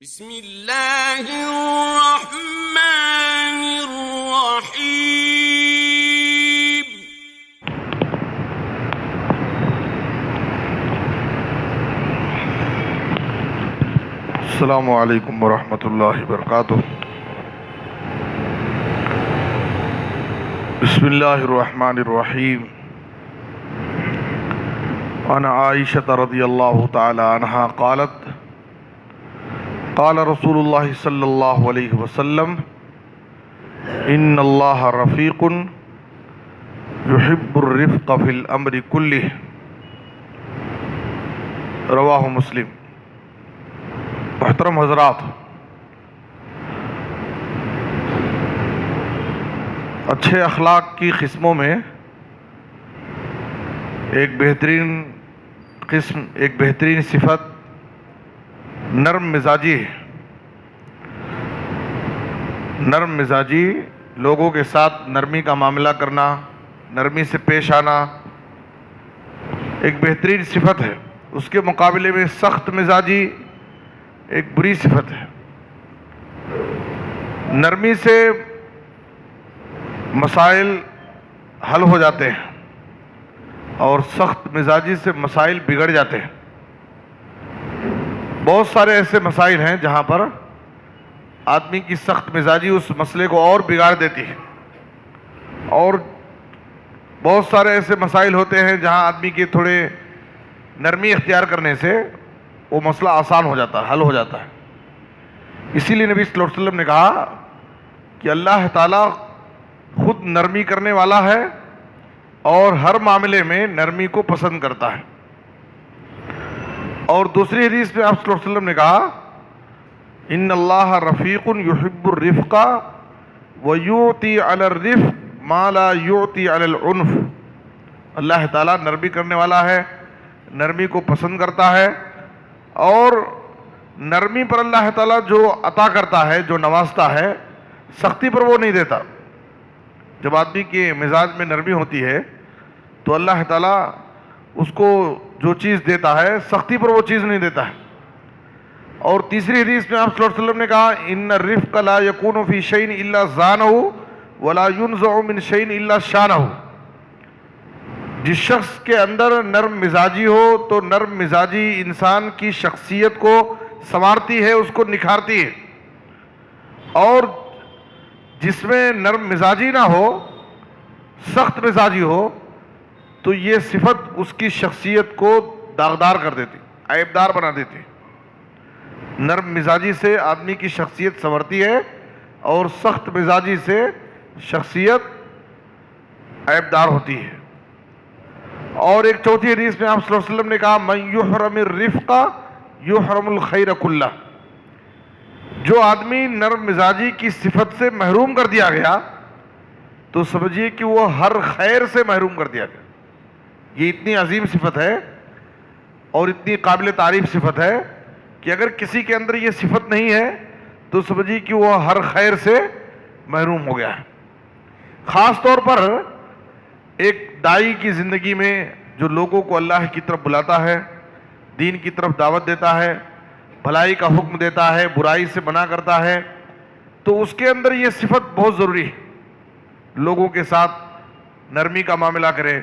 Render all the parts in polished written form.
بسم اللہ الرحمن الرحیم۔ السلام علیکم ورحمۃ اللہ وبرکاتہ۔ بسم اللہ الرحمن الرحیم۔ عن عائشہ رضی اللہ تعالی عنہا قالت قال رسول اللہ صلی اللہ علیہ وسلم ان اللہ رفیق یحب الرفق فی الامر کلہ، رواہ مسلم۔ محترم حضرات، اچھے اخلاق کی قسموں میں ایک بہترین صفت نرم مزاجی ہے۔ نرم مزاجی، لوگوں کے ساتھ نرمی کا معاملہ کرنا، نرمی سے پیش آنا ایک بہترین صفت ہے۔ اس کے مقابلے میں سخت مزاجی ایک بری صفت ہے۔ نرمی سے مسائل حل ہو جاتے ہیں اور سخت مزاجی سے مسائل بگڑ جاتے ہیں۔ بہت سارے ایسے مسائل ہیں جہاں پر آدمی کی سخت مزاجی اس مسئلے کو اور بگاڑ دیتی ہے، اور بہت سارے ایسے مسائل ہوتے ہیں جہاں آدمی کے تھوڑے نرمی اختیار کرنے سے وہ مسئلہ آسان ہو جاتا ہے، حل ہو جاتا ہے۔ اسی لیے نبی صلی اللہ علیہ وسلم نے کہا کہ اللہ تعالیٰ خود نرمی کرنے والا ہے اور ہر معاملے میں نرمی کو پسند کرتا ہے۔ اور دوسری حدیث میں آپ صلی اللہ علیہ وسلم نے کہا ان اللہ رفیق یحب الرفق ویعطی علی الرفق ما لا یعطی علی العنف۔ اللہ تعالیٰ نرمی کرنے والا ہے، نرمی کو پسند کرتا ہے، اور نرمی پر اللہ تعالیٰ جو عطا کرتا ہے، جو نوازتا ہے، سختی پر وہ نہیں دیتا۔ جب آدمی کے مزاج میں نرمی ہوتی ہے تو اللہ تعالیٰ اس کو جو چیز دیتا ہے سختی پر وہ چیز نہیں دیتا ہے۔ اور تیسری حدیث میں آپ صلی اللہ علیہ وسلم نے کہا ان الرفق لا یکون فی شیء الا زانہ ولا ینزع من شیء الا شانہ۔ جس شخص کے اندر نرم مزاجی ہو تو نرم مزاجی انسان کی شخصیت کو سنوارتی ہے، اس کو نکھارتی ہے، اور جس میں نرم مزاجی نہ ہو، سخت مزاجی ہو، تو یہ صفت اس کی شخصیت کو داغدار کر دیتی، عیبدار بنا دیتی۔ نرم مزاجی سے آدمی کی شخصیت سنورتی ہے اور سخت مزاجی سے شخصیت عیبدار ہوتی ہے۔ اور ایک چوتھی حدیث میں آپ صلی اللہ علیہ وسلم نے کہا من یحرم الرفق یحرم الخیر کلہ۔ جو آدمی نرم مزاجی کی صفت سے محروم کر دیا گیا تو سمجھیے کہ وہ ہر خیر سے محروم کر دیا گیا۔ یہ اتنی عظیم صفت ہے اور اتنی قابل تعریف صفت ہے کہ اگر کسی کے اندر یہ صفت نہیں ہے تو سمجھیے کہ وہ ہر خیر سے محروم ہو گیا ہے۔ خاص طور پر ایک داعی کی زندگی میں جو لوگوں کو اللہ کی طرف بلاتا ہے، دین کی طرف دعوت دیتا ہے، بھلائی کا حکم دیتا ہے، برائی سے منع کرتا ہے، تو اس کے اندر یہ صفت بہت ضروری ہے۔ لوگوں کے ساتھ نرمی کا معاملہ کرے،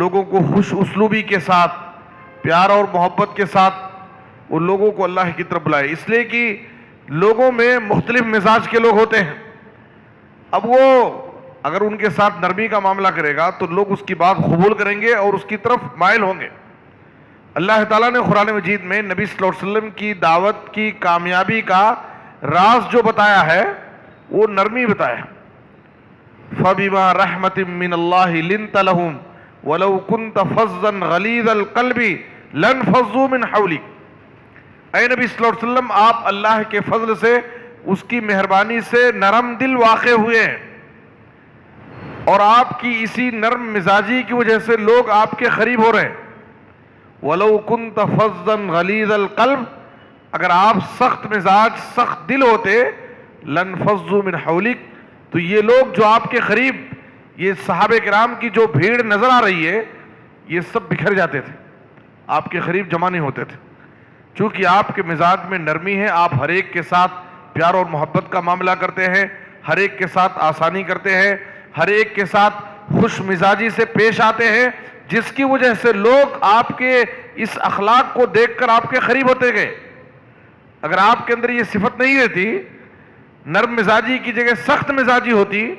لوگوں کو خوش اسلوبی کے ساتھ، پیار اور محبت کے ساتھ وہ لوگوں کو اللہ کی طرف بلائے، اس لیے کہ لوگوں میں مختلف مزاج کے لوگ ہوتے ہیں۔ اب وہ اگر ان کے ساتھ نرمی کا معاملہ کرے گا تو لوگ اس کی بات قبول کریں گے اور اس کی طرف مائل ہوں گے۔ اللہ تعالیٰ نے قرآن مجید میں نبی صلی اللہ علیہ وسلم کی دعوت کی کامیابی کا راز جو بتایا ہے وہ نرمی بتایا۔ فَبِمَا رَحْمَةٍ مِّنَ اللَّهِ لِنْتَ لَهُمْ وَلَوْ كُنْتَ فَظًّا غَلِيظَ الْقَلْبِ لَانفَضُّوا مِنْ حَوْلِكَ۔ اے نبی صلی اللہ علیہ وسلم، آپ اللہ کے فضل سے، اس کی مہربانی سے نرم دل واقع ہوئے ہیں، اور آپ کی اسی نرم مزاجی کی وجہ سے لوگ آپ کے قریب ہو رہے ہیں۔ وَلَوْ كُنْتَ فَظًّا غَلِيظَ الْقَلْبِ، اگر آپ سخت مزاج، سخت دل ہوتے، لَانفَضُّوا مِنْ حَوْلِكَ، تو یہ لوگ جو آپ کے قریب، یہ صحابہ کرام کی جو بھیڑ نظر آ رہی ہے، یہ سب بکھر جاتے تھے، آپ کے قریب جمع نہیں ہوتے تھے۔ چونکہ آپ کے مزاج میں نرمی ہے، آپ ہر ایک کے ساتھ پیار اور محبت کا معاملہ کرتے ہیں، ہر ایک کے ساتھ آسانی کرتے ہیں، ہر ایک کے ساتھ خوش مزاجی سے پیش آتے ہیں، جس کی وجہ سے لوگ آپ کے اس اخلاق کو دیکھ کر آپ کے قریب ہوتے گئے۔ اگر آپ کے اندر یہ صفت نہیں رہتی، نرم مزاجی کی جگہ سخت مزاجی ہوتی،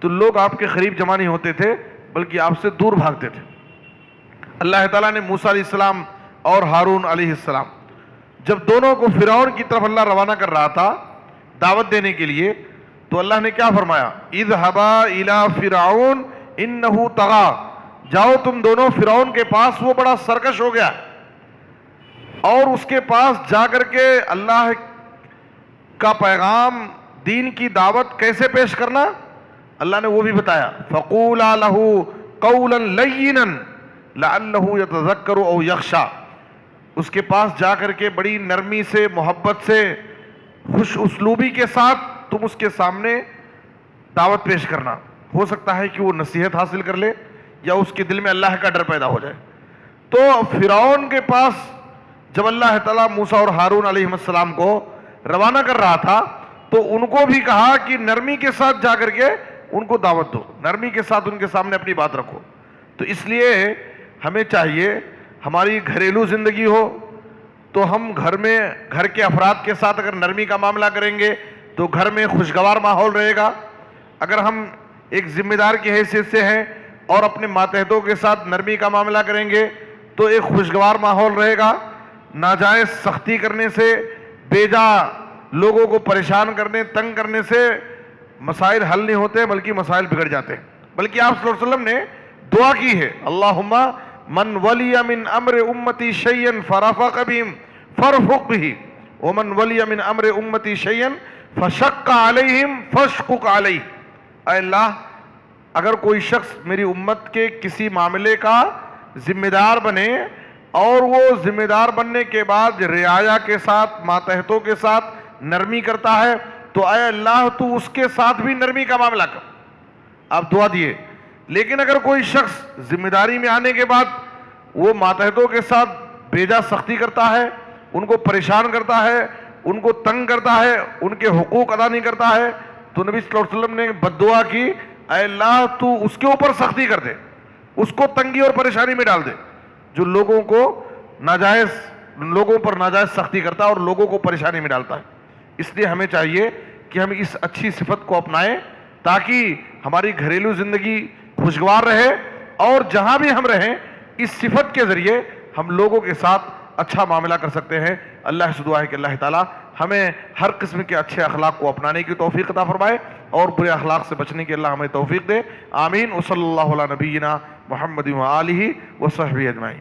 تو لوگ آپ کے قریب جمع نہیں ہوتے تھے بلکہ آپ سے دور بھاگتے تھے۔ اللہ تعالیٰ نے موسیٰ علیہ السلام اور ہارون علیہ السلام، جب دونوں کو فرعون کی طرف اللہ روانہ کر رہا تھا دعوت دینے کے لیے، تو اللہ نے کیا فرمایا؟ اذهبا الى فرعون انه طغى، جاؤ تم دونوں فرعون کے پاس، وہ بڑا سرکش ہو گیا، اور اس کے پاس جا کر کے اللہ کا پیغام، دین کی دعوت کیسے پیش کرنا اللہ نے وہ بھی بتایا۔ فَقُولَا لَهُ قَوْلًا لَيِّنًا لَعَلَّهُ يَتَذَكَّرُ أَوْ يَخْشَىٰ، اس کے پاس جا کر کے بڑی نرمی سے، محبت سے، خوش اسلوبی کے ساتھ تم اس کے سامنے دعوت پیش کرنا، ہو سکتا ہے کہ وہ نصیحت حاصل کر لے یا اس کے دل میں اللہ کا ڈر پیدا ہو جائے۔ تو فرعون کے پاس جب اللہ تعالیٰ موسیٰ اور ہارون علیہ السلام کو روانہ کر رہا تھا، تو ان کو بھی کہا کہ نرمی کے ساتھ جا کر کے ان کو دعوت دو، نرمی کے ساتھ ان کے سامنے اپنی بات رکھو۔ تو اس لیے ہمیں چاہیے، ہماری گھریلو زندگی ہو تو ہم گھر میں، گھر کے افراد کے ساتھ اگر نرمی کا معاملہ کریں گے تو گھر میں خوشگوار ماحول رہے گا۔ اگر ہم ایک ذمہ دار کی حیثیت سے ہیں اور اپنے ماتحتوں کے ساتھ نرمی کا معاملہ کریں گے تو ایک خوشگوار ماحول رہے گا۔ ناجائز سختی کرنے سے، بیجا لوگوں کو پریشان کرنے، تنگ کرنے سے مسائل حل نہیں ہوتے بلکہ مسائل بگڑ جاتے ہیں۔ بلکہ آپ صلی اللہ علیہ وسلم نے دعا کی ہے، اللہم من ولی من امر امتی شیئا فرفق بہم فرفق بہ، ومن ولی من امر امتی شیئا فشق علیہم فاشقق علیہ۔ اے اللہ، اگر کوئی شخص میری امت کے کسی معاملے کا ذمہ دار بنے اور وہ ذمہ دار بننے کے بعد رعایا کے ساتھ، ماتحتوں کے ساتھ نرمی کرتا ہے، تو اے اللہ تو اس کے ساتھ بھی نرمی کا معاملہ کر۔ آپ دعا دیے۔ لیکن اگر کوئی شخص ذمہ داری میں آنے کے بعد وہ ماتحتوں کے ساتھ بیجا سختی کرتا ہے، ان کو پریشان کرتا ہے، ان کو تنگ کرتا ہے، ان کے حقوق ادا نہیں کرتا ہے، تو نبی صلی اللہ علیہ وسلم نے بد دعا کی، اے اللہ تو اس کے اوپر سختی کر دے، اس کو تنگی اور پریشانی میں ڈال دے، جو لوگوں پر ناجائز سختی کرتا ہے اور لوگوں کو پریشانی میں ڈالتا ہے۔ اس لیے ہمیں چاہیے کہ ہم اس اچھی صفت کو اپنائیں تاکہ ہماری گھریلو زندگی خوشگوار رہے، اور جہاں بھی ہم رہیں اس صفت کے ذریعے ہم لوگوں کے ساتھ اچھا معاملہ کر سکتے ہیں۔ اللہ سے دعا ہے کہ اللہ تعالیٰ ہمیں ہر قسم کے اچھے اخلاق کو اپنانے کی توفیق عطا فرمائے اور برے اخلاق سے بچنے کی اللہ ہمیں توفیق دے۔ آمین۔ وصلی اللہ علی نبینا محمد و آلہ و صحبہ اجمعین۔